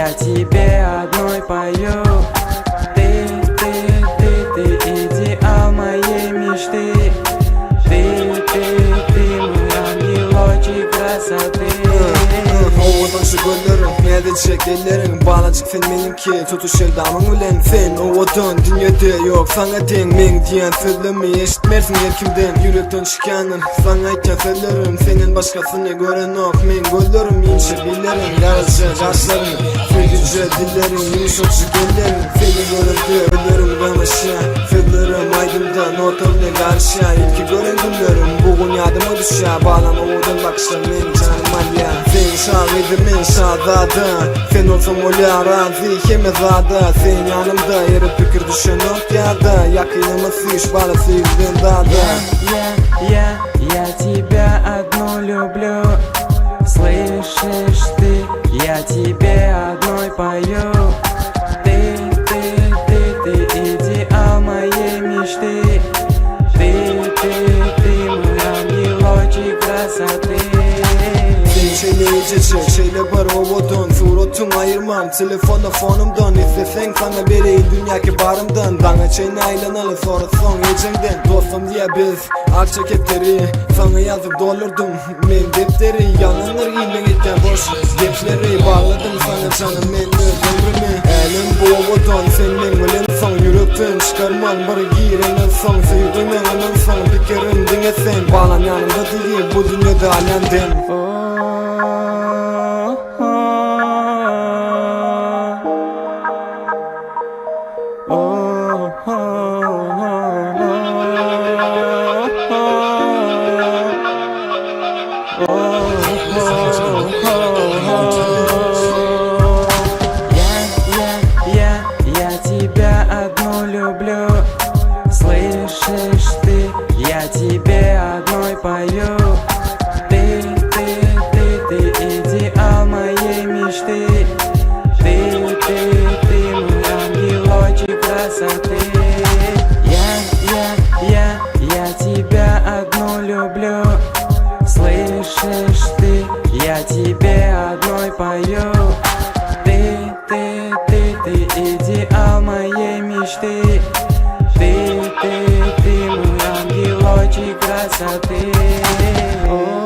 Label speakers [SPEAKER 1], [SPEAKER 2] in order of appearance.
[SPEAKER 1] Я тебе одной пою. Ты идеал моей мечты. Ты мой ангелочек красоты.
[SPEAKER 2] Ovadan şu gollerim, edecek ellerin Bağlacık sen benimki, tutuş eldamın ulen Sen ovadan dünyada yok sana den Men diyen sözlerimi eşitmersin erkimden Yürekten çıkanın, sana aytken sözlerim Senin başkasını gören yok, men gollerim İnce billerim, yarıcı kaşlarım Söylüce dillerim, yumuşacık ellerim Seni görüntü, ölürüm kamaşa Sözlerim aydımda, notamla karşıya İlki gören günlerim, bugün yadıma düşe Bağlama ovadan bakışlar, men canım alya Sen şahidimin şazadı Sen olsam olya razı hemezada Sen yanımda yarı fikir düşen nokyada Yakınıma süş balası yüzden dada
[SPEAKER 1] Я тебя одну люблю. Слышишь ты, я тебе одной пою. Ты идеал моей мечты. Ты мой ангелочек красоты.
[SPEAKER 2] Şeyle içecek, şeyle var ovadan Suratım ayırmam, telefonda fonumdan İstesen sana vereyim dünya kibarımdan Dana çayına aylanalı sonra son gecemden Dostum diye biz akçaketleri Sana yazıp doldurdum men defteri Yanılır ilan etten boş defleri Bağladım sana canım men ömrümü Elim bu ovadan senin ölen son Yürekten çıkarman bari girenen son Sevdiğimin önen son bir kerim dinlesen Bağlan yanımda değil bu dünyada alenden
[SPEAKER 1] Я тебя одну люблю. Слышишь ты, я тебе одной пою. Ты идеал моей мечты. Ты мой ангелочек красоты. Я тебя одну люблю. Слышишь ты, я тебе одной пою. Ты идеал моей мечты. Ты мой ангелочек красоты. Oh